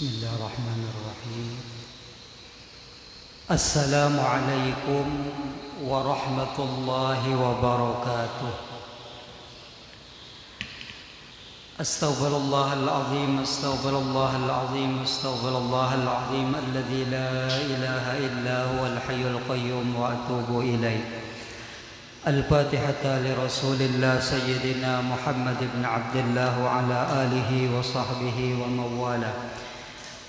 Bismillahirrahmanirrahim. Assalamualaikum warahmatullahi wabarakatuh. Astaghfirullahal azim, astaghfirullahal azim, astaghfirullahal azim alladzi la ilaha illa huwal hayyul qayyum wa atubu ilaih. Al-Fatihata li Rasulillah Sayyidina Muhammad ibn Abdullah wa ala alihi wa sahbihi wa mawala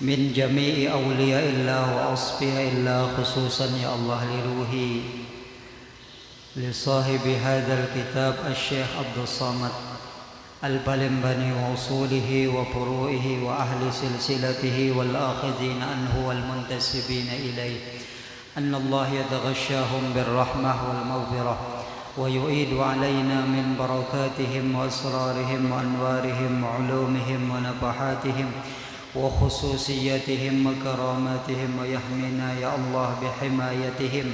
min jami'i awliyaillah wa asfiyaillah, khususan ya Allah liruhi li sahibi hadzal kitab Asy-Syaikh Abdul Samad Al-Balimbani wa usulihi wa furu'ihi wa ahli silsilatihi wal akhidhina anhu wal muntasibina ilayhi anna Allah yataghashshahum birrahmah wal maghfirah wa yu'idu alaina min barakatihim wa asrarihim wa anwarihim wa ulumihim wa nafahatihim wa khususiyatihim wa karamatihim wa yahmina ya Allah bihimayatihim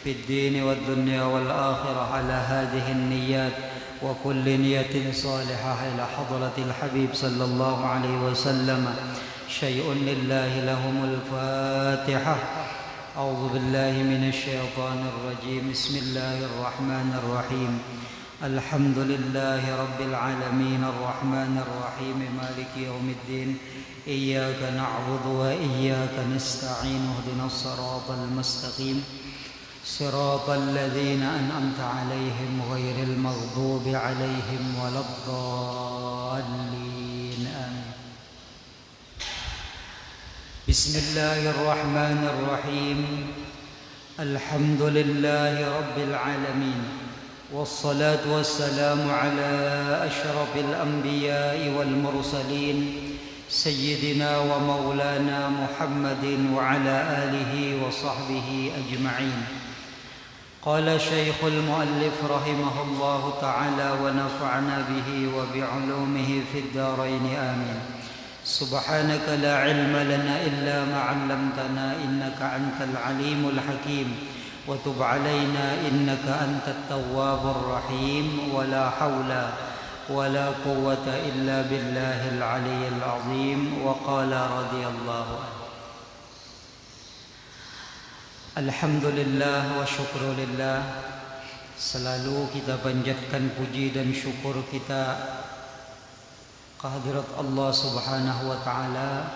fid din wad dunya wal akhirah ala hadhihi an-niyyat wa kulli niyatin salihah ila hadratil habib sallallahu alaihi wasallam. Syai'un lillahi lahumul fatihah. A'udzu billahi minasy syaithanir rajim. Bismillahirrahmanirrahim. Alhamdulillahi rabbil alamin arrahmanir rahim maliki yaumiddin. Iyyaka na'budu wa iyyaka nasta'in. Ihdinas siratal mustaqim. Siratal ladzina an'amta 'alaihim ghairil maghdubi 'alaihim waladdallin. Amin. Bismillahirrahmanirrahim. Alhamdulillahi rabbil alamin. Wassalatu wassalamu ala asyrafil anbiya'i wal mursalin Sayyidina wa maulana Muhammadin wa ala alihi wa sahbihi ajma'in. Qala Syekhul Muallif rahimahullahu ta'ala wa nafa'na bihi wa bi'ulumihi fid dharain amin. Subhanaka la ilma lana illa ma 'allamtana innaka antal alimul hakim. Wa tub 'alaina innaka antat tawwabur rahim. Wa la haula wa la quwwata illa billahil aliyyil azim. Wa qala radhiyallahu anhu. Alhamdulillah wa syukrulillah. Selalu kita panjatkan puji dan syukur kita kehadirat Allah Subhanahu wa taala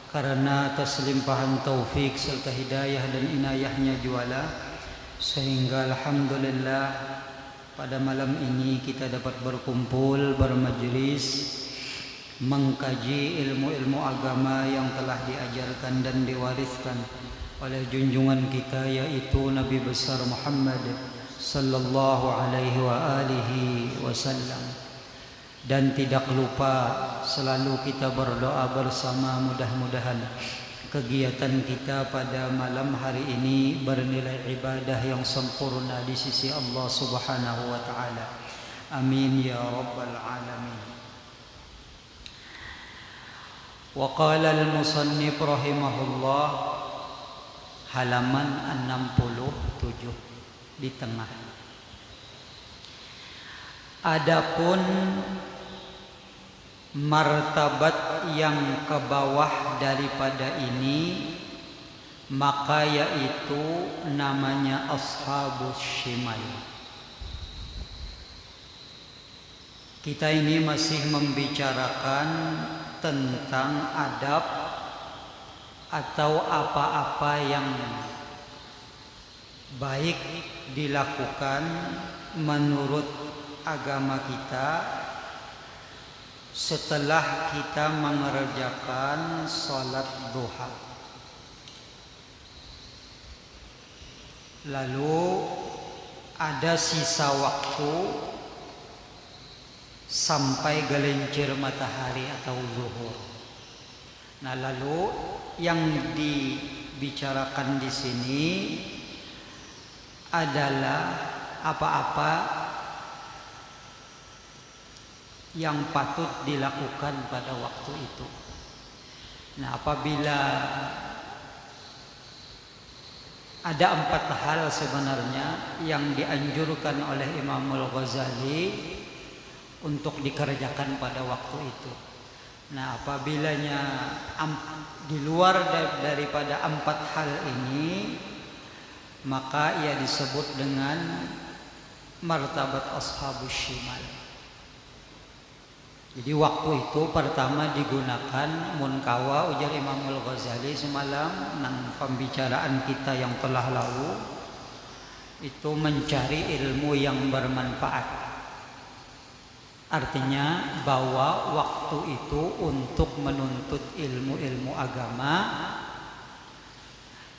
karena atas limpahan taufik serta hidayah dan inayahnya juala, sehingga alhamdulillah pada malam ini kita dapat berkumpul bermajlis mengkaji ilmu-ilmu agama yang telah diajarkan dan diwariskan oleh junjungan kita, yaitu Nabi besar Muhammad sallallahu alaihi wa alihi wasallam. Dan tidak lupa selalu kita berdoa bersama, mudah-mudahan kegiatan kita pada malam hari ini bernilai ibadah yang sempurna di sisi Allah Subhanahu wa taala. Amin ya rabbal alamin. Wa qala al-musannif rahimahullah, halaman 67 di tengah. Adapun martabat yang ke bawah daripada ini, maka yaitu namanya ashabus shimal. Kita ini masih membicarakan tentang adab atau apa-apa yang baik dilakukan menurut agama kita setelah kita mengerjakan salat duha. Lalu ada sisa waktu sampai gelincir matahari atau zuhur. Nah, lalu yang dibicarakan di sini adalah apa-apa yang patut dilakukan pada waktu itu. Nah, apabila ada 4 hal sebenarnya yang dianjurkan oleh Imam Al-Ghazali untuk dikerjakan pada waktu itu. Nah, apabilanya di luar daripada 4 hal ini, maka ia disebut dengan martabat ashabus shimal. Jadi waktu itu pertama digunakan munkawa ujar Imamul Ghazali semalam nang pembicaraan kita yang telah lalu itu mencari ilmu yang bermanfaat. Artinya bahwa waktu itu untuk menuntut ilmu-ilmu agama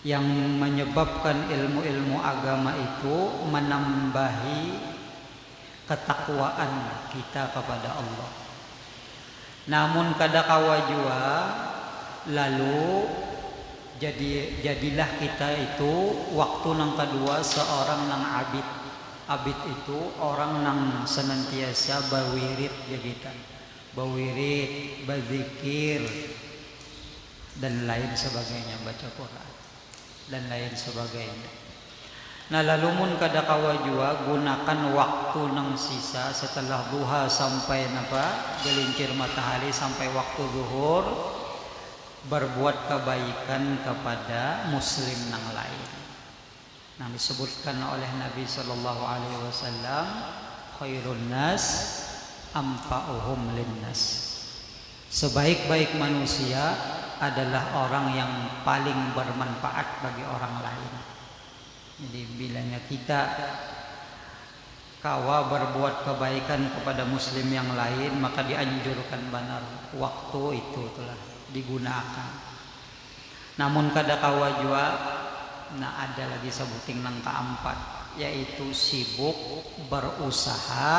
yang menyebabkan ilmu-ilmu agama itu menambahi ketakwaan kita kepada Allah. Namun kadakawa jua lalu jadilah kita itu waktu nang kedua seorang nang abid. Abid itu orang nang senantiasa berwirid jagitan, berwirid, berzikir dan lain sebagainya, baca Quran dan lain sebagainya. Nah lalu mun kadakawa jua gunakan waktu nang sisa setelah duha sampai napa gelincir matahari sampai waktu zuhur berbuat kebaikan kepada muslim nang lain. Nah disebutkan oleh Nabi sallallahu alaihi wasallam khairun nas anfa'uhum linnas. Sebaik-baik manusia adalah orang yang paling bermanfaat bagi orang lain. Jadi bilanya kita kawa berbuat kebaikan kepada muslim yang lain, maka dianjurkan benar waktu itu telah digunakan. Namun kadakawa jua nah ada lagi sebuting nang keempat, yaitu sibuk berusaha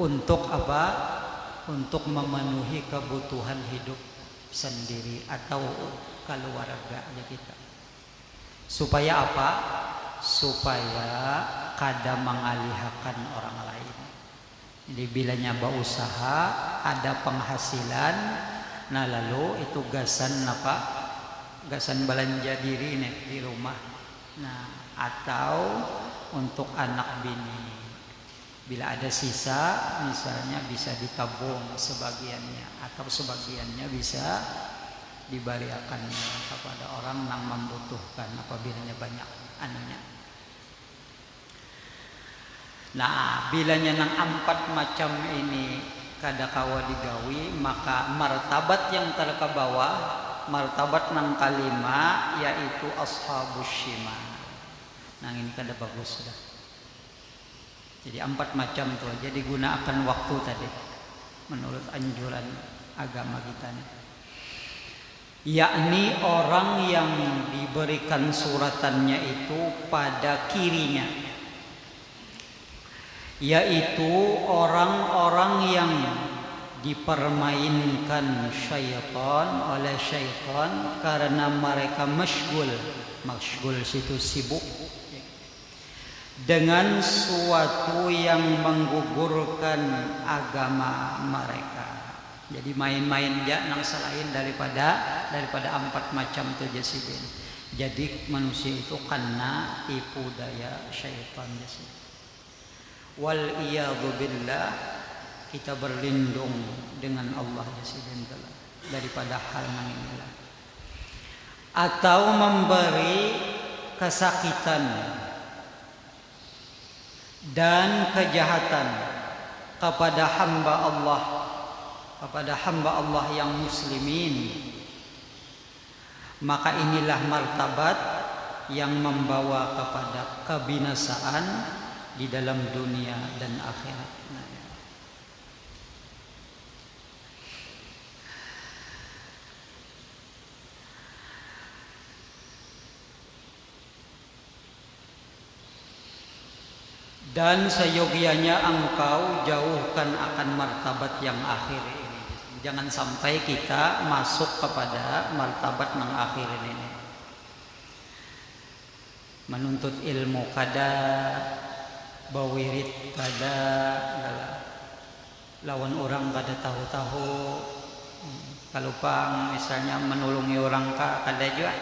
untuk apa? Untuk memenuhi kebutuhan hidup sendiri atau keluarga kita. Supaya apa? Supaya kada mengalihkan orang lain. Jadi bilanya berusaha ada penghasilan, nah lalu itu gasan apa? Gasan belanja diri nih di rumah. Nah, atau untuk anak bini. Bila ada sisa, misalnya bisa ditabung sebagiannya atau sebagiannya bisa diberikan kepada orang yang membutuhkan apabila banyak anunya. Nah, bilanya nang 4 macam ini kadakawa digawi, maka martabat yang terkebawah martabat nang kalima yaitu ashabus shimal. Nah ini kada bagus sudah. Jadi 4 macam tu aja digunakan waktu tadi menurut anjuran agama kita nih. Yakni orang yang diberikan suratannya itu pada kirinya, yaitu orang-orang yang dipermainkan syaitan oleh syaitan karena mereka masyghul situ sibuk dengan suatu yang menggugurkan agama mereka. Jadi main-main ya nang selain daripada 4 macam tu jasidin. Jadi manusia itu kena tipu daya syaitan jasid. Wal iyadu billah, kita berlindung dengan Allah jasidin daripada hal yang inilah. Atau memberi kesakitan dan kejahatan kepada hamba Allah yang muslimin, maka inilah martabat yang membawa kepada kebinasaan di dalam dunia dan akhirat. Dan seyogianya engkau jauhkan akan martabat yang akhir ini. Jangan sampai kita masuk kepada martabat yang akhir ini. Menuntut ilmu kada, bawirid kada, lawan orang kada tahu-tahu. Kalau pang misalnya menolongi orang kada juga,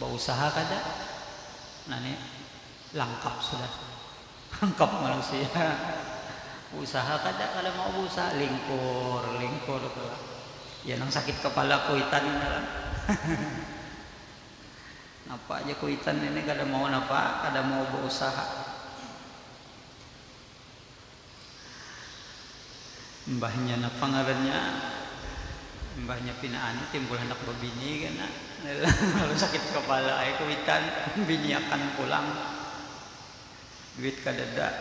berusaha kada. Nah ini lengkap sudah, lengkap manusia. Usaha kada mau usaha lingkur tuh. Ya nang sakit kepala kuitan lah. Napa aja kuitan ini kada mau berusaha. Mbahnya napa ngarannya? Mbahnya Pinaani timbul anak babini kan. Lalu sakit kepala ay kuitan bini akan pulang. Duit kadada.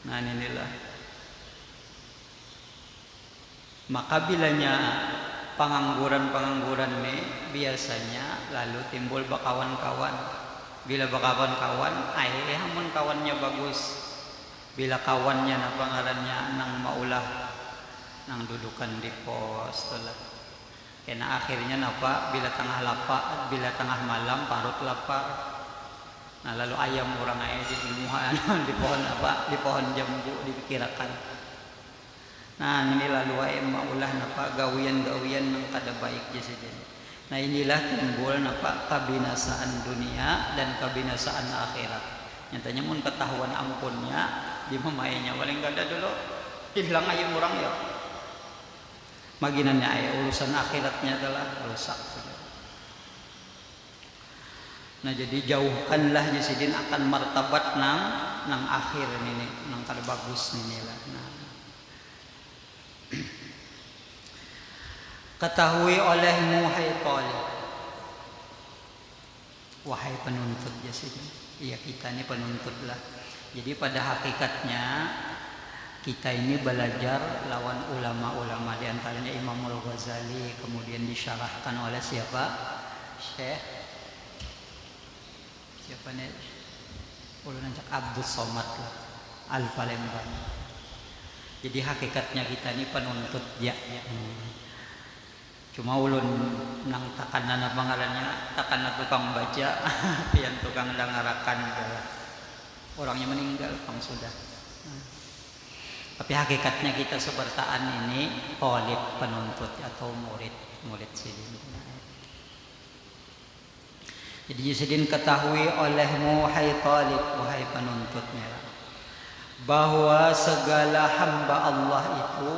Nah inilah. Maka bilanya pengangguran nih biasanya lalu timbul bakawan-kawan. Bila bakawan-kawan, hamun kawannya bagus. Bila kawannya napa ngarannya nang maulah nang dudukan di pos tulah. Kena akhirnya napa bila tengah malam parut lapar. Nah lalu ayam orang di ilmuhan di pohon jambu dipikirakan. Nah inilah luai maulah napa gawian nang kada baik jadi. Nah inilah timbul napa kabinasaan dunia dan kabinasaan akhirat. Nyatanya mun ketahuan ampunnya di mamainya paling kada dulu hilang ayam orang ya. Maginannya urusan akhiratnya adalah rusak. Nah jadi jauhkanlah jasidin akan martabat nang akhir ini nang kada bagus ini lah. Nah. Ketahui olehmu hai talib, wahai penuntut jasidin. Iya kita ini penuntut lah. Jadi pada hakikatnya kita ini belajar lawan ulama-ulama, di antaranya Imam Al-Ghazali, kemudian disyarahkan oleh siapa? Siapa nih? Ulun Abdul Somad lah, Al-Palembang. Jadi hakikatnya kita ini penuntut ya. Cuma ulun nang takanana pangarannya, takana tukang baca, pian tukang dangarakan orangnya meninggal pang sudah. Tapi hakikatnya kita sebertaan ini talib penuntut atau murid sidin. Jadi sidin ketahui olehmu hai talib wahai penuntutnya bahwa segala hamba Allah itu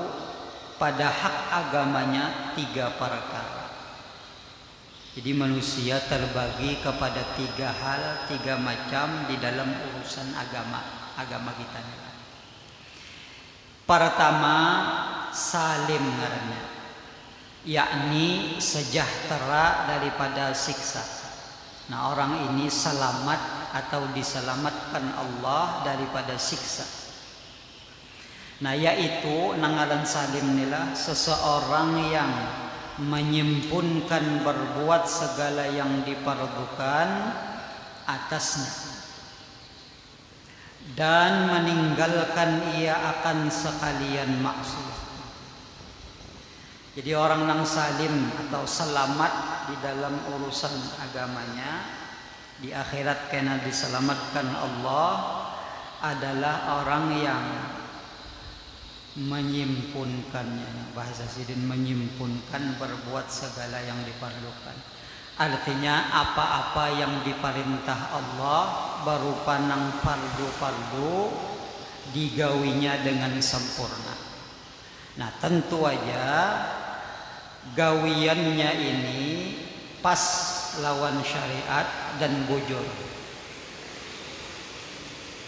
pada hak agamanya 3 perkara. Jadi manusia terbagi kepada 3 hal, 3 macam di dalam urusan agama kita. Pertama, salim ngarannya, yakni sejahtera daripada siksa. Nah orang ini selamat atau diselamatkan Allah daripada siksa. Nah yaitu nangalan salim nila seseorang yang menyimpunkan berbuat segala yang diperlukan atasnya dan meninggalkan ia akan sekalian maksiat. Jadi orang nang salim atau selamat di dalam urusan agamanya di akhirat kena diselamatkan Allah adalah orang yang menyimpunkannya, bahasa sidin menyimpunkan berbuat segala yang diperlukan. Artinya apa-apa yang diperintah Allah berupa nang fardu-fardu digawinya dengan sempurna. Nah tentu aja gawiannya ini pas lawan syariat dan bujur.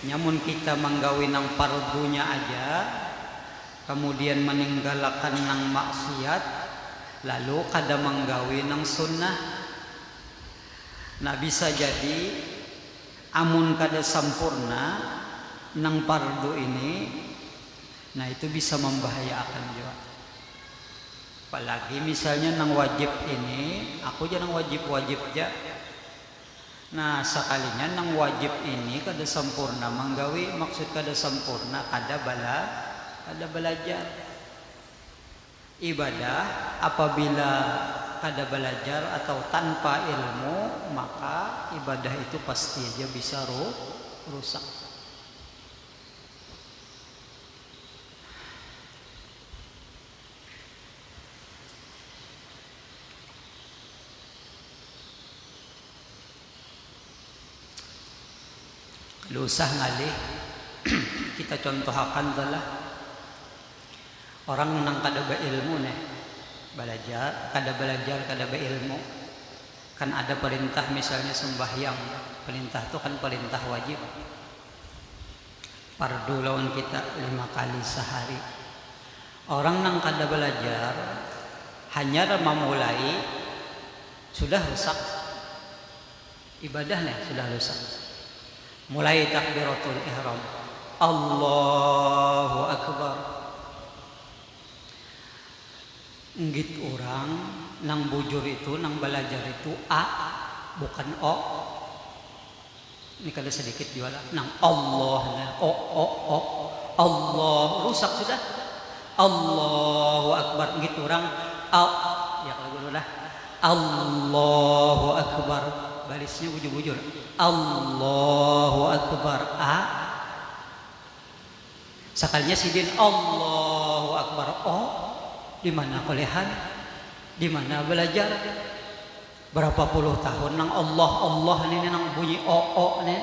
Namun kita menggawi nang fardunya aja kemudian meninggalkan nang maksiat, lalu kada menggawi nang sunnah. Nah bisa jadi amun kada sempurna nang fardu ini, nah itu bisa membahayakan juga. Apalagi misalnya nang wajib ini, aku jangan wajib aja. Nah sekalinya nang wajib ini kada sempurna menggawi, maksud kada sempurna kada belajar ibadah. Apabila kada belajar atau tanpa ilmu, maka ibadah itu pasti aja bisa rusak. Lu usah ngalih kita contohakan adalah orang nang kada beilmu nih, belajar kada beilmu. Kan ada perintah misalnya sembahyang, perintah itu kan perintah wajib. Fardu lawan kita 5 kali sehari. Orang nang kada belajar hanya memulai sudah rusak ibadahnya, sudah rusak. Mulai takbiratul ihram, Allahu akbar. Nggit orang nang bujur itu, nang belajar itu a bukan o. Ini kada sedikit juga nang Allah o Allah rusak sudah. Allahu akbar gitu orang ya kalau dulu lah Allahu akbar barisnya bujur-bujur Allahu akbar sekalinya sidin Allahu akbar di mana kuliahan, di mana belajar berapa puluh tahun nang Allah ini nang bunyi nih.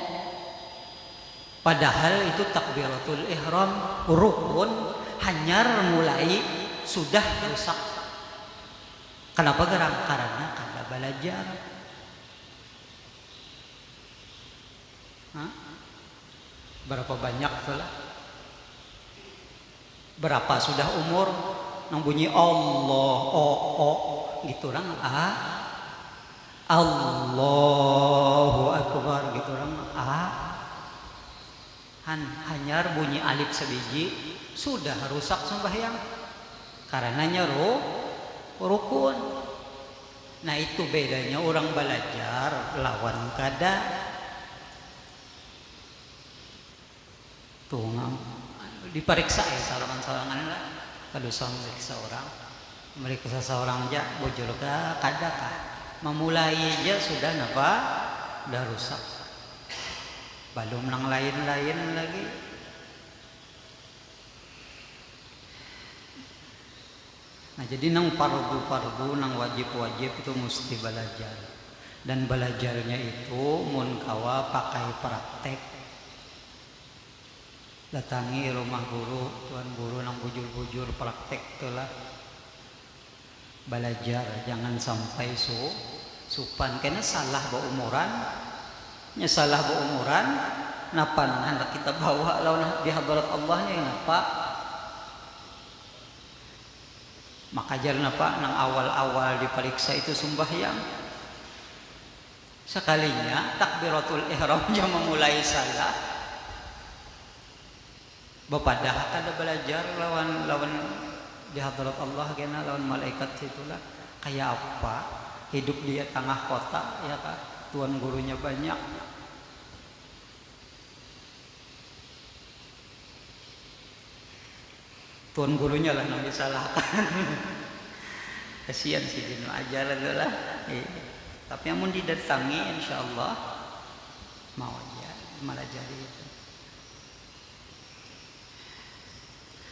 Padahal itu takbiratul ihram rukun, hanyar mulai sudah rusak. Kenapa gerang? Karena kada belajar. Berapa banyak tuh lah? Berapa sudah umur nang bunyi Allah gitu orang Allahu akbar gitu orang hanyar bunyi alif sebiji sudah rusak sembahyang karenanya rukun. Nah itu bedanya orang belajar lawan kada tuh diperiksa ya sarangan lah. Kalau meriksa orang, meriksa seorang aja bujur kah kada kah, memulai aja sudah napa dah rusak. Belum nang lain-lain lagi. Nah jadi nang fardu nang wajib itu mesti belajar. Dan belajarnya itu mun kawa pakai praktek. Datangi rumah guru, tuan guru nang bujur-bujur praktek itulah. Belajar jangan sampai supan kena salah umuran. Nya salah umuran napa nang hendak kita bawa lawan di hadarat Allahnya yang napa? Maka jar napa nang awal-awal diperiksa itu sembahyang. Sekalinya takbiratul ihram yang memulai salah. Bapadah kada belajar lawan di hadarat Allah kena lawan malaikat situlah kayak apa hidup dia tengah kota ya kan tuan gurunya banyak tuan gurunya lah yang disalahkan kasihan sih dino ajar adalah tapi amun didatangi insyaallah mau aja malah jadi itu.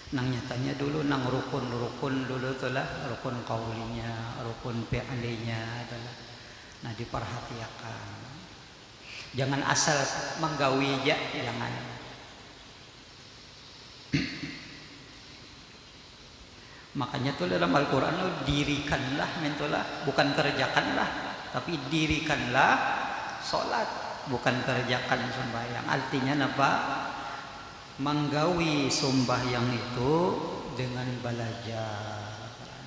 Nang nyatanya dulu nang rukun dulu itulah rukun qaulinya, rukun fi'linya itulah. Nah diperhatikan. Jangan asal menggawi aja, jangan. Makanya tuh dalam Al-Qur'an dirikanlah mentolah, bukan kerjakanlah, tapi dirikanlah salat, bukan kerjakan sembahyang. Artinya apa? Menggawi sembahyang itu dengan belajar,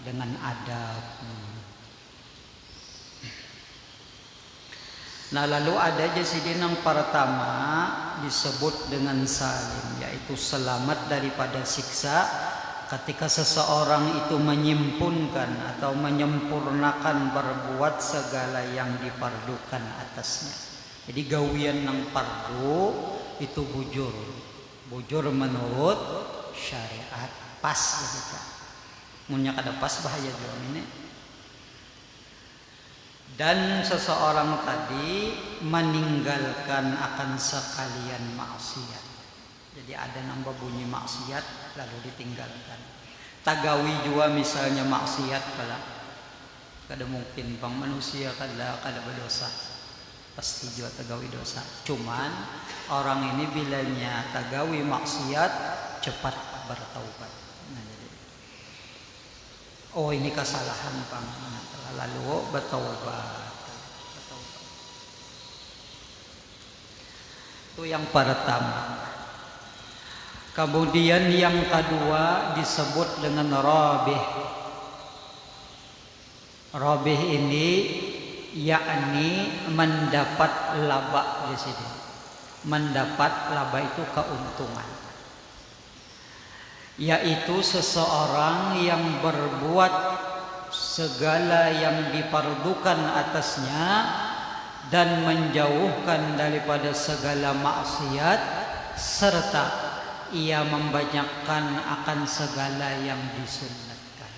dengan adab. Nah lalu ada jasidin yang pertama disebut dengan salim, yaitu selamat daripada siksa ketika seseorang itu menyempurnakan atau menyempurnakan berbuat segala yang dipardukan atasnya. Jadi gawian nang fardu itu bujur menurut syariat pas gitu. Munnya kada pas bahaya juga ini. Dan seseorang tadi meninggalkan akan sekalian maksiat. Jadi ada nambah bunyi maksiat lalu ditinggalkan. Tagawi juga misalnya maksiat kada mungkin bang manusia kada berdosa. pasti juga tagawi dosa. Cuman orang ini bilanya tagawi maksiat cepat bertaubat. Nah, jadi, oh ini kesalahan Bang, lalu bertaubat. Itu yang pertama. Kemudian yang kedua disebut dengan rabih. Rabih ini yakni mendapat laba di sini. Mendapat laba itu keuntungan. Yaitu seseorang yang berbuat segala yang dipardukan atasnya dan menjauhkan daripada segala maksiat serta ia membanyakkan akan segala yang disunnatkan.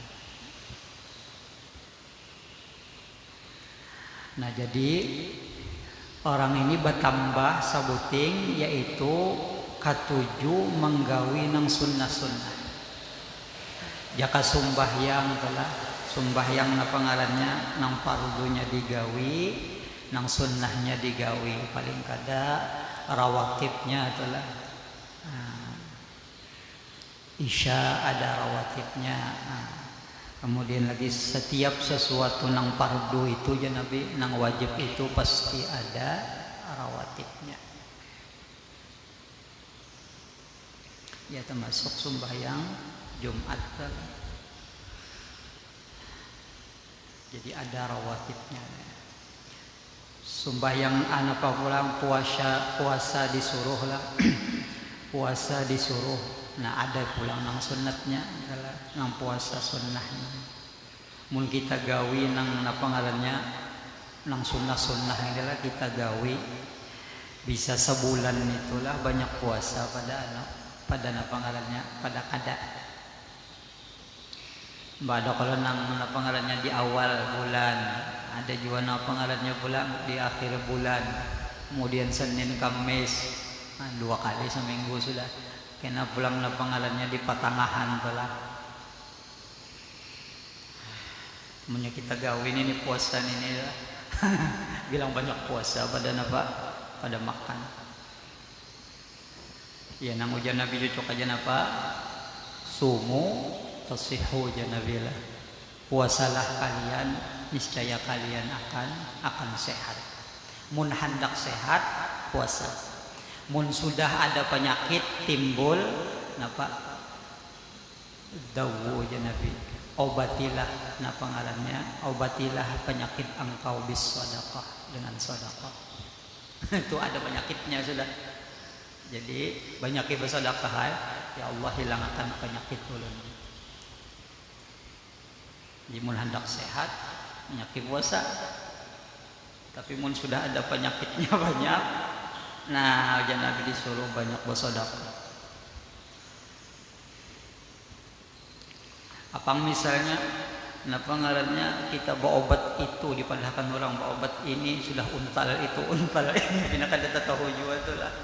Nah, jadi orang ini bertambah sabuting yaitu katuju menggawi nang sunnah-sunnah. Jaka sumbahyang telah sumbahyang na pangalannya nang fardunya digawi, nang sunnahnya digawi, paling kada rawatibnya telah isya ada rawatibnya. Kemudian lagi setiap sesuatu nang fardu itu ya Nabi, nang wajib itu pasti ada rawatibnya. Ya termasuk sembahyang Jumat. Jadi ada rawatibnya. Sembahyang apa pulang puasa disuruh lah. Puasa disuruh. Nah ada pulang nang sunnatnya adalah nang puasa sunnahnya. Mun kita gawi nang apa ngarannya nang sunnah adalah kita gawi bisa sebulan itulah banyak puasa pada apa ngarannya pada kada. Ada kalau nang apa ngarannya di awal bulan, ada juga nang apa ngarannya pula di akhir bulan. Kemudian Senin Kamis, 2 kali seminggu sudah. Kena pulang na pangalannya di patangahan telah. Punya kita gawin ini puasa ini lah. Bilang banyak puasa pada napa? Pada makan. Ya nang ujian Nabi cocok aja napa? Sumu tasihu aja Nabi lah. Puasalah kalian, niscaya kalian akan sehat. Mun hendak sehat, puasa. Mun sudah ada penyakit timbul napa dawu ya Nabi obatilah napa ngarannya obatilah penyakit engkau bis sedekah dengan sedekah. Itu ada penyakitnya sudah. Jadi banyak bersedekah ya Allah hilangkan penyakit ulun. Jadi mun hendak sehat penyakit puasa. Tapi mun sudah ada penyakitnya banyak. Nah, aja Nabi disuruh banyak bersedekah. Apa misalnya, kenapa ngarannya kita berobat itu dipadahkan orang berobat ini sudah untal itu untal ini, bina kada tahu juga tu lah.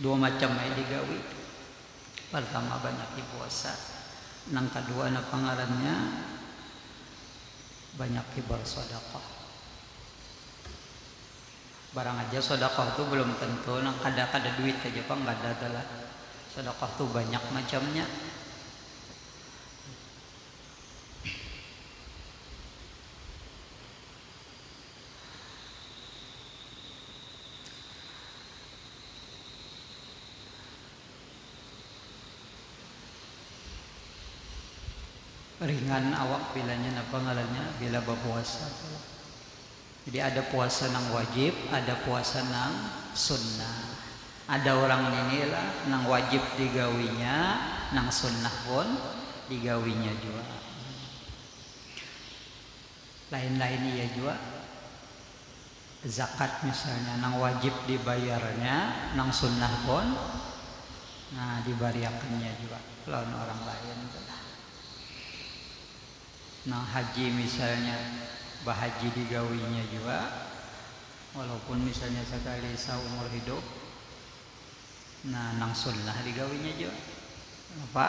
2 macam ay digawi. Pertama banyak puasa, nang kedua napa ngarannya banyak bersedekah. Barang aja sedekah itu belum tentu nang kada duit aja Pak enggak ada lah. Sedekah itu banyak macamnya. Ringan awak bilanya napa ngarannya bila berpuasa. Jadi ada puasa nang wajib, ada puasa nang sunnah. Ada orang ini lah nang wajib digawinya, nang sunnah pun digawinya juga. Lain-lain iya juga. Zakat misalnya nang wajib dibayarnya, nang sunnah pun nah dibariakannya juga lawan orang lain. Nang haji misalnya bahaji digawinya juga walaupun misalnya sekali seumur hidup. Nah nang sunnah digawinya juga apa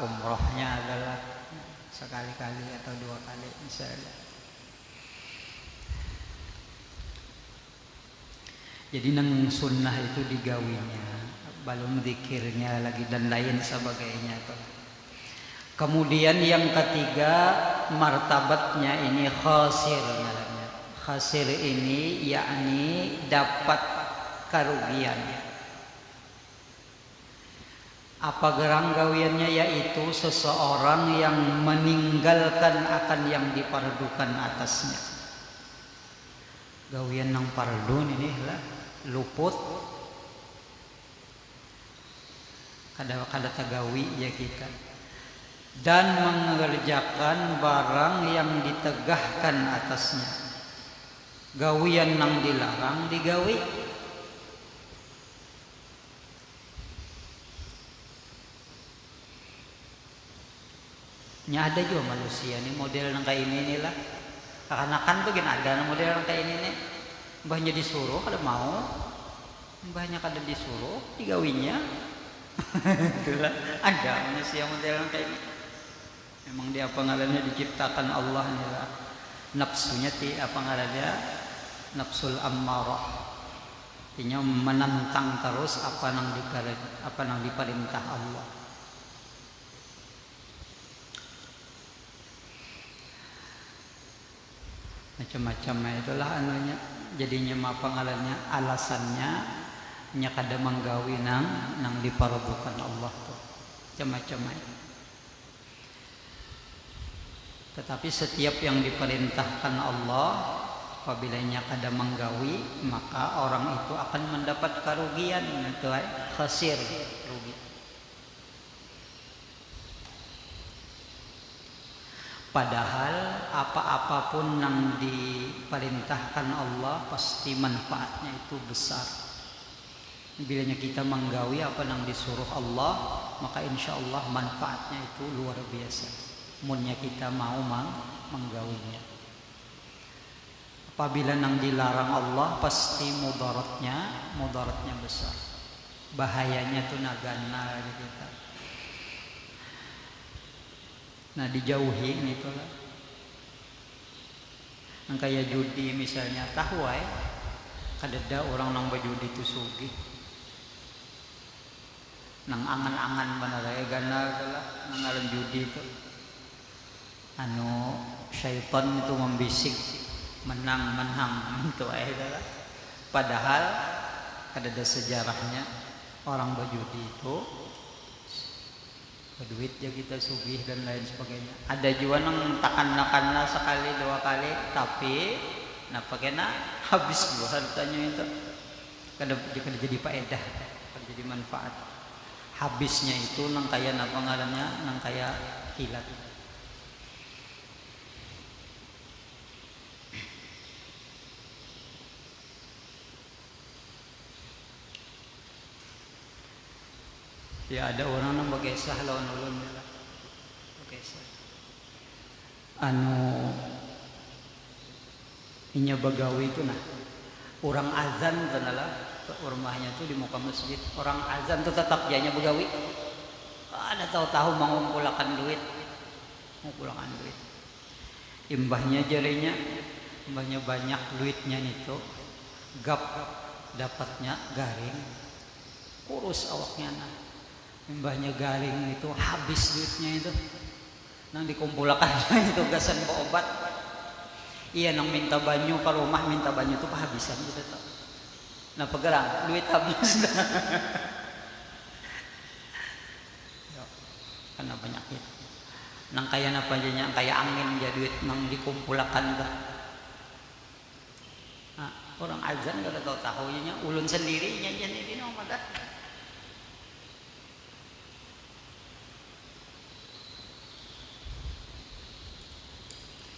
umrohnya adalah sekali-kali atau 2 kali misalnya. Jadi nang sunnah itu digawinya, balum zikirnya lagi dan lain sebagainya tuh. Kemudian yang ketiga, martabatnya ini khasir namanya. Khasir ini yakni dapat kerugian. Apa gerang gawiannya? Yaitu seseorang yang meninggalkan akan yang dipardukan atasnya. Gawian nang pardun ini lah luput kada tagawi ya kita, dan mengerjakan barang yang ditegahkan atasnya. Gawian nang dilarang digawi. Nya ada juga manusia nih model nang kayak ini lah. Kekanakan tuh gini ada model nang kayak ini nih. Mbahnya disuruh kada mau, mbahnya kada disuruh digawinya. Itulah ada manusia model nang kayak ini. Memang dia apa ngarannya diciptakan Allah nih lah. Nafsunya ti apa ngarannya? Nafsul ammarah. Artinya menentang terus apa nang diperintah Allah. Macam-macamnya itulah anunya, jadinya apa ngarannya, alasannya nya kada manggawi nang dipardukan Allah tuh macam-macamnya. Tetapi setiap yang diperintahkan Allah apabila nya kada manggawi, maka orang itu akan mendapat kerugian, itu khasir, rugi. Padahal apa-apapun yang diperintahkan Allah pasti manfaatnya itu besar. Bilanya kita menggawi apa yang disuruh Allah, maka insya Allah manfaatnya itu luar biasa. Munnya kita mau menggawinya. Apabila yang dilarang Allah pasti mudaratnya besar. Bahayanya tuh nagana kita. Nah dijauhi gitu lah. Nang kayak judi misalnya, tahu kadada orang nang bajudi itu sugih. Nang angan-angan benar gana lah nang ngaran judi itu. Syaitan itu membisik menang itu lah. Padahal kadada sejarahnya orang bajudi itu berduit ya kita sugih dan lain sebagainya. Ada juga nang takan-takan sekali dua kali, tapi napakena habis gua hartanya itu. Kada jadi faedah, kada jadi manfaat. Habisnya itu nang kaya napa ngarannya, nang kaya kilat. Ya ada orang yang bagesah lawan ulun lah. Bagesah. Inya bagawi itu nah. Orang azan tu lah. Rumahnya tu di muka masjid. Orang azan tu tetap dianya bagawi. Ada tahu-tahu mengumpulkan duit. Mengumpulkan duit. Imbahnya jarinya, imbahnya banyak duitnya itu. Gap dapatnya garing. Kurus awaknya nah. Mbahnya garing itu habis duitnya itu nang dikumpulkannya itu gasan obat. Iya nang minta banyu ke rumah, minta banyu itu kehabisan gitu tuh. Nah pegerang duit habis karena penyakit nang kaya apa aja kayak angin ya duit nang dikumpulkan tuh. Nah, orang azan gak tahu nya ulun sendiri nyanyian ini nomor dah.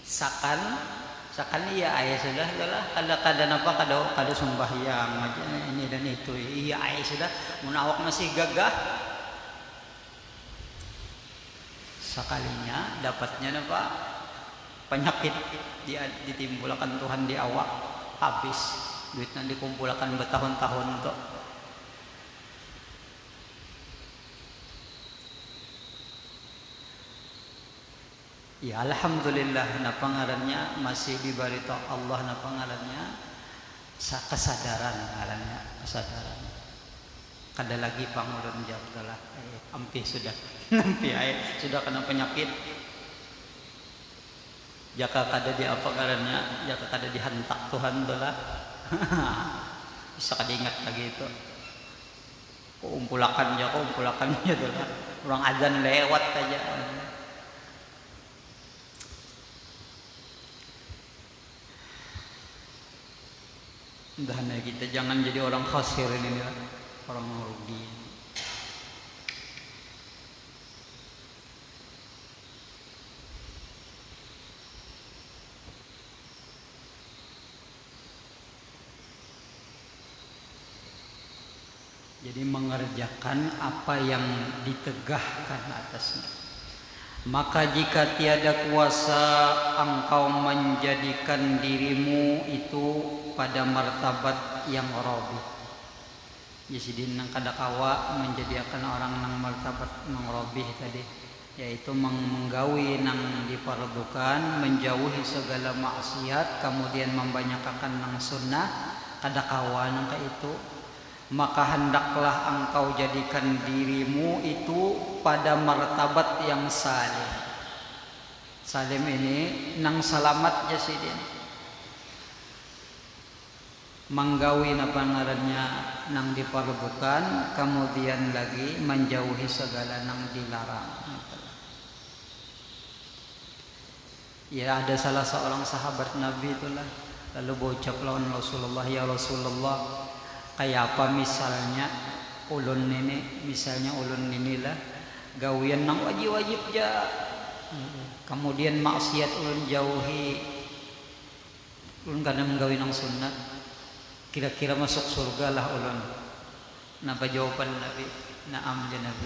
Sakan iya ayah sudah lah kada napa kada sembahyang aja ini dan itu iya ayah sudah mun awak masih gagah sekalinya dapatnya napa penyakit ditimbulkan Tuhan di awak habis duitnya dikumpulkan bertahun-tahun untuk ya alhamdulillah na pangarannya masih diberi Allah na pangarannya kesadaran ngarannya kesadaran. Kada lagi pangulun jawab lah ampi sudah ampi sudah kena penyakit jaka kada di apa ngarannya jaka kada dihantak Tuhan lah bisa kada ingat lagi itu kumpulakan ya lah orang azan lewat aja. Hendaknya kita jangan jadi orang khasir ini lah, orang rugi. Jadi mengerjakan apa yang ditegahkan atasnya. Maka jika tiada kuasa engkau menjadikan dirimu itu pada martabat yang rabi. Jadi nang kada kawa menjadikan orang nang martabat nang rabi tadi, yaitu menggawi nang dipardukan, menjauhi segala maksiat, kemudian membanyakkan nang sunnah, kada kawa nang itu. Maka hendaklah engkau jadikan dirimu itu pada martabat yang salim. Salim ini nang selamat jasidin. Menggawi apa ngarannya nang dipardukan, kemudian lagi menjauhi segala nang dilarang. Ya ada salah seorang sahabat Nabi itulah lalu bocap lawan Rasulullah, ya Rasulullah, kayak apa misalnya ulun ini lah gawian nang wajib ja, kemudian maksiat ulun jauhi, ulun kada menggawi nang sunnah, kira-kira masuk surga lah ulun. Napa jawaban Nabi? Naam ya Nabi.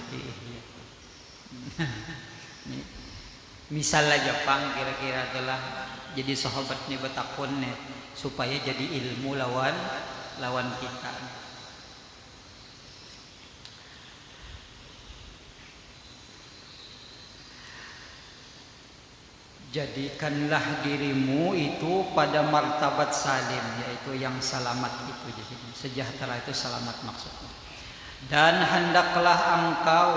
Misal aja pang kira-kira itulah. Jadi sahabat ni betakun nih supaya jadi ilmu lawan kita. Jadikanlah dirimu itu pada martabat salim, yaitu yang selamat itu. Jadi sejahtera itu selamat maksudnya. Dan hendaklah engkau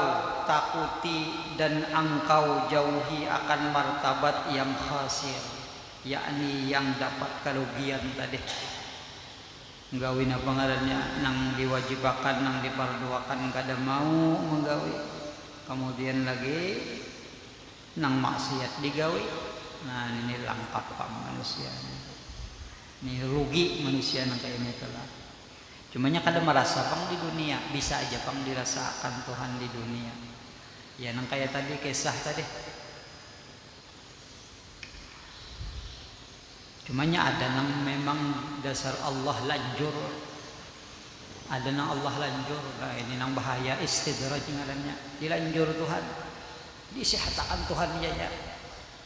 takuti dan engkau jauhi akan martabat yang khasir, yakni yang dapat kerugian tadi. Menggawin apa ngarannya nang diwajibakan nang diparduakan kada mau menggawi, kemudian lagi nang maksiat digawi. Nah ini langkap pak manusia, ini rugi manusia nang kayak ini telah. Cumanya kada merasa pang di dunia, bisa aja pang dirasakan Tuhan di dunia. Ya nang kayak tadi kisah tadi. Cumanya ada nang memang dasar Allah lanjur, ada nang Allah lanjur. Nah, ini nang bahaya istidraj ngarannya, dilanjur Tuhan, disehatakan Tuhan ya.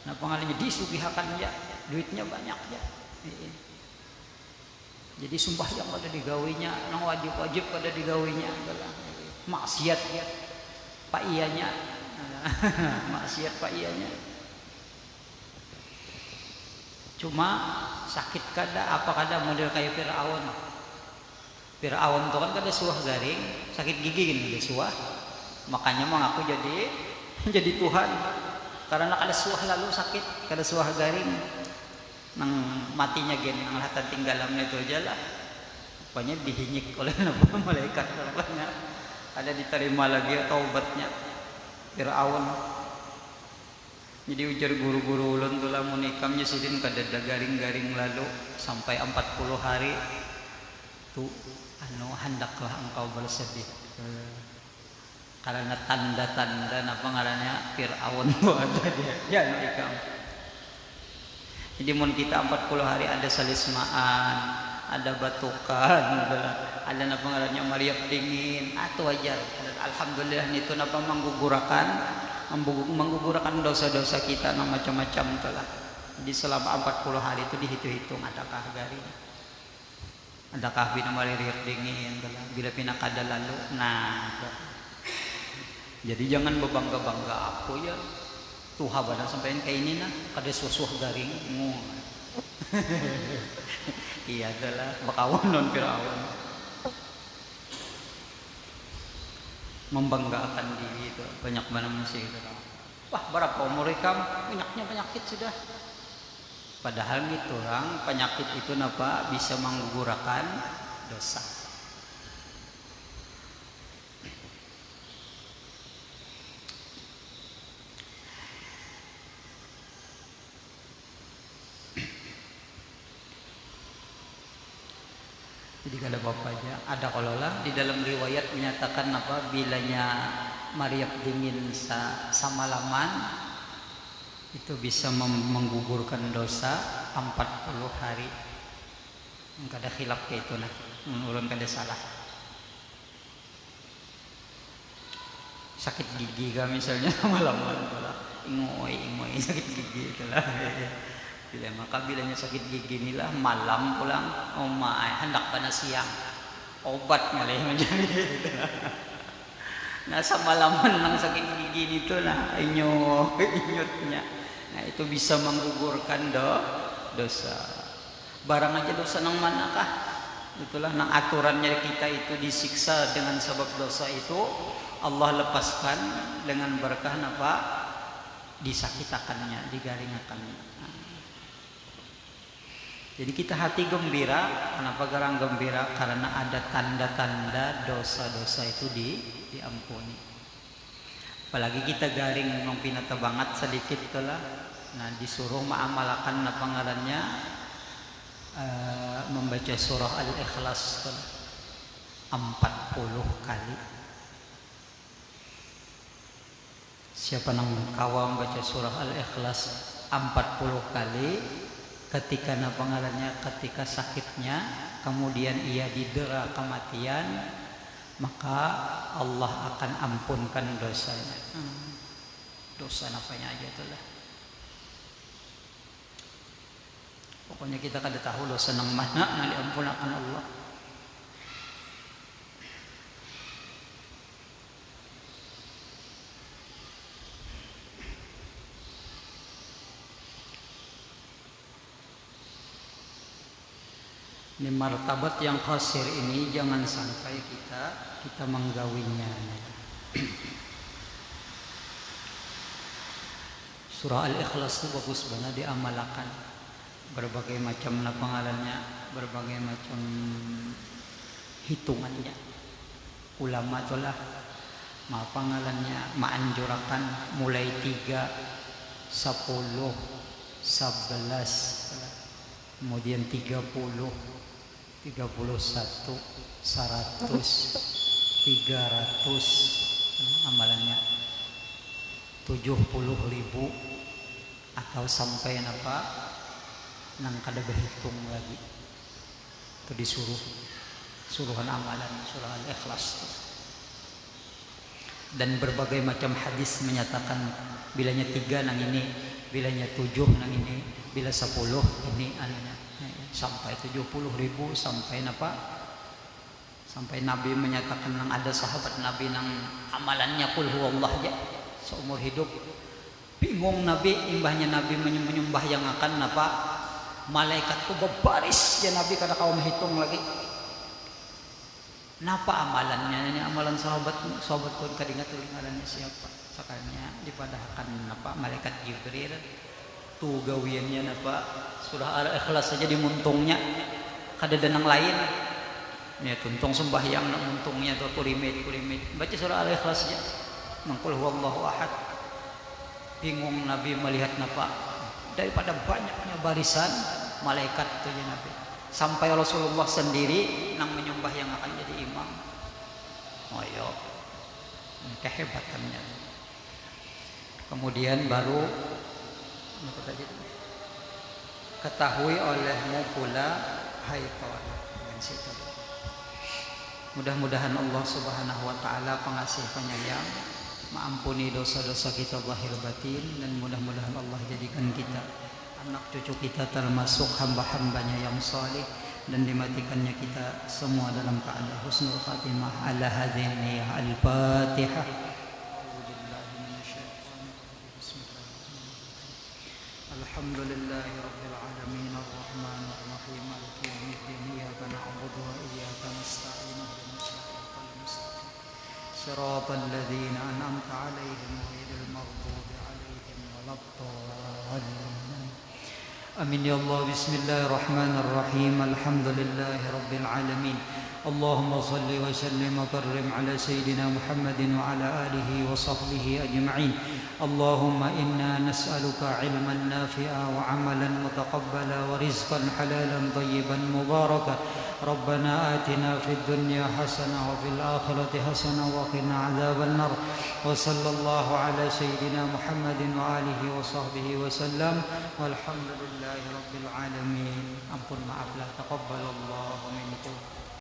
Nah pengalihnya disugihakan ya, duitnya banyak ya. Jadi sumpah yang pada digawinya, nang wajib pada digawinya, maksiat ya, pak iyanya, maksiat pak iyanya. Cuma sakit kada, apa kada model kayak Fir'aun. Fir'aun itu kan kada suah garing, sakit gigi gini dia suah, makanya mengaku jadi Tuhan. Karena kada suah lalu sakit, kada suah garing, nang matinya gini, nang lahatan tinggalamnya itu aja lah. Pokoknya dihinyik oleh malaikat, rupanya ada diterima lagi taubatnya Fir'aun. Jadi ujar guru-guru ulun tuh lah munikamnya sidin kada ada garing-garing lalu sampai 40 hari tuh hendaklah engkau bersedih karena tanda-tanda apa ngarannya Fir'aun tuh ada dia ya ikam. Jadi mun kita 40 hari ada salismaan, ada batukan, ada apa ngarannya mariap dingin, atau wajar. Alhamdulillah itu napa menggugurkan dosa-dosa kita nah macam-macam telah. Jadi selama 40 hari itu dihitung-hitung adakah garing, adakah bina mariap dingin telah. Bila pina kada lalu, nah jadi jangan berbangga-bangga aku ya Tuhan pada sampai kayak ini nah kada susuh garing Iya adalah bakawan non Firaun. Membanggakan diri itu banyak banget masih itu. Wah, berapa umur kamu? Banyaknya penyakit sudah. Padahal gitu orang penyakit itu napa bisa menggugurkan dosa. Jadi kalau bapaknya ada kolola di dalam riwayat menyatakan apa bilanya mariap dingin samalaman itu bisa menggugurkan dosa 40 hari. Enggak ada khilaf ke itu nah. Ulun kada salah. Sakit gigi kan misalnya samalaman ingoy sakit gigi itulah. Bila maka bilanya sakit gigi inilah malam pulang hendak pada siang obat ngalih menjadi nah semalaman nang sakit gigi itu nah inyutnya nah itu bisa menggugurkan dosa barang aja dosa nang manakah itulah nang aturannya kita itu disiksa dengan sebab dosa itu Allah lepaskan dengan berkah apa disakitakannya digaringakannya. Jadi kita hati gembira. Kenapa garang gembira? Karena ada tanda-tanda dosa-dosa itu diampuni. Apalagi kita garing nong pinata banget sedikit telah. Nah disuruh mengamalkan apa ngarannya membaca surah Al-Ikhlas 40 kali. Siapa nang kawam baca surah Al-Ikhlas 40 kali ketika pengarannya ketika sakitnya kemudian ia didera kematian maka Allah akan ampunkan dosanya. Dosa apanya aja itulah. Pokoknya kita kada tahu dosa nang mana nang diampunkan Allah. Ini martabat yang khasir ini jangan sampai kita menggawinya. Surah Al-Ikhlas itu bagus banget diamalkan. Berbagai macam pengalannya, berbagai macam hitungannya. Ulama itulah pengalannya menganjurkan mulai 3, 10, 11, kemudian 30, 31, 100, 300 amalannya 70.000 atau sampai apa nang kada berhitung lagi itu suruhan amalan surah Al-Ikhlas dan berbagai macam hadis menyatakan bilanya 3 nang ini bilanya 7 nang ini bila 10 ini anunya sampai 70.000 sampai sampai Nabi menyatakan nang ada sahabat Nabi nang amalannya qul huwallah aja seumur hidup bingung Nabi imbahnya Nabi menyembah yang akan malaikat tu berbaris ya Nabi kada kau menghitung lagi napa amalannya ini amalan sahabat pun kadingat ngarannya siapa sakanya dipadahkan malaikat Jibril tuh gawiannya surah Al-Ikhlas saja dimuntungnya kada denang lain ya tuntung sembahyang nak muntungnya tuh kulimit baca surah Al-Ikhlas saja mangkul huwallahu ahad bingung Nabi melihat daripada banyaknya barisan malaikat tuh ya Nabi sampai Rasulullah sendiri nang menyembah yang akan jadi imam yo kehebatannya kemudian baru ketahui olehmu pula hai kawan dengan situ. Mudah-mudahan Allah Subhanahu wa taala pengasih penyayang mengampuni dosa-dosa kita zahir batin dan mudah-mudahan Allah jadikan kita anak cucu kita termasuk hamba-hambanya yang saleh dan dimatikannya kita semua dalam keadaan husnul khatimah ala hadzini al-Fatihah. Alhamdulillahi rabbil alamin arrahmanir rahim maliki yaumiddin صراط الذين أنعمت عليهم غير المغضوب عليهم ولا الضالين آمين يا الله. بسم الله الرحمن الرحيم. الحمد لله رب العالمين. اللهم صل وسلم وكرم على سيدنا محمد وعلى آله وصحبه أجمعين. اللهم إنا نسألك علما نافعا وعملا متقبلا ورزقا حلالا طيبا مباركا. ربنا آتنا في الدنيا حسنة وفي الآخرة حسنة وقنا عذاب النار. وصلى الله على سيدنا محمد وآله وصحبه وسلم والحمد لله رب العالمين. Ampun maaflah, taqabbalallahu